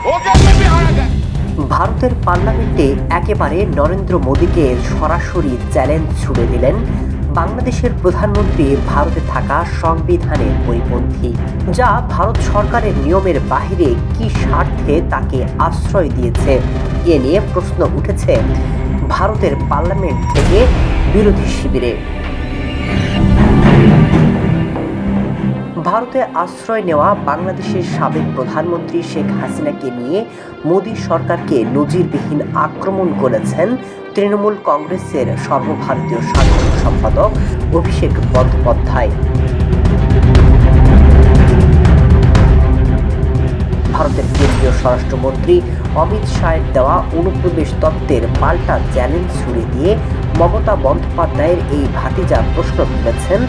वो कैसे भी हारा जाए। ভারতের পার্লামেন্টে একেবারে নরেন্দ্র মোদীকে সরাসরি চ্যালেঞ্জ ছুড়ে দিলেন বাংলাদেশের প্রধানমন্ত্রী ভারতে থাকা সংবিধানের পরিপন্থী, যা ভারত সরকারের নিয়মের বাইরে কি স্বার্থে তাকে আশ্রয় দিয়েছে এ নিয়ে প্রশ্ন উঠেছে ভারতের পার্লামেন্ট থেকে বিরোধী শিবিরে। ভারতে আশ্রয় নেওয়া বাংলাদেশের সাবেক প্রধানমন্ত্রী শেখ হাসিনাকে নিয়ে মোদী সরকারকে নজিরবিহীন আক্রমণ করেছেন তৃণমূল কংগ্রেসের সর্বভারতীয় সাধারণ সম্পাদক অভিষেক বন্দ্যোপাধ্যায়। ভারতের কেন্দ্রীয় স্বরাষ্ট্রমন্ত্রী অমিত শাহের দেওয়া অনুপ্রবেশ তত্ত্বের পাল্টা চ্যালেঞ্জ ছুড়ে দিয়ে মমতা বন্দ্যোপাধ্যায়ের এই ভাতিজা প্রশ্ন তুলেছেন,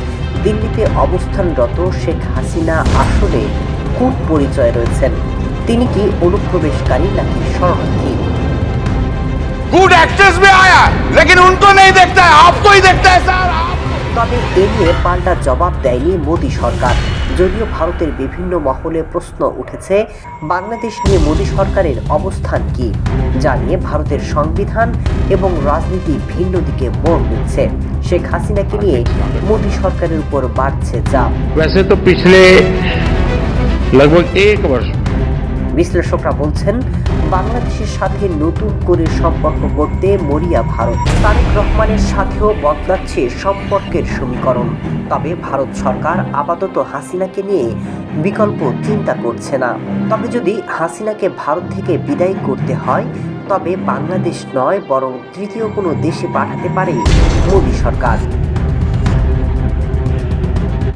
দিল্লিতে অবস্থানরত শেখ হাসিনা আসলে কোন পরিচয় রয়েছেন? তিনি কি অনুপ্রবেশকারী নাকি শরণার্থী? गुड एक्टर्स में आया लेकिन उनको नहीं देखता है, आपको ही देखता है सर। তবে এ নিয়ে পাল্টা জবাব দেয়নি মোদী সরকার। যদিও ভারতের বিভিন্ন মহলে প্রশ্ন উঠেছে বাংলাদেশ নিয়ে মোদী সরকারের অবস্থান কি, যা নিয়ে ভারতের সংবিধান এবং রাজনীতি ভিন্ন দিকে মোড় নিচ্ছে। শেখ হাসিনাকে নিয়ে মোদী সরকারের উপর বাড়ছে চাপ। वैसे तो पिछले लगभग 1 वर्ष বিশ্লেষকরা বলছেন বাংলাদেশের সাথে নতুন করে সম্পর্ক করতে মরিয়া ভারত। তারেক রহমানের সাথেও বদলাচ্ছে সম্পর্কের সমীকরণ। তবে ভারত সরকার আপাতত হাসিনাকে নিয়ে বিকল্প চিন্তা করছে না। তবে যদি হাসিনাকে ভারত থেকে বিদায় করতে হয় তবে বাংলাদেশ নয় বরং তৃতীয় কোনো দেশে পাঠাতে পারে মোদী সরকার।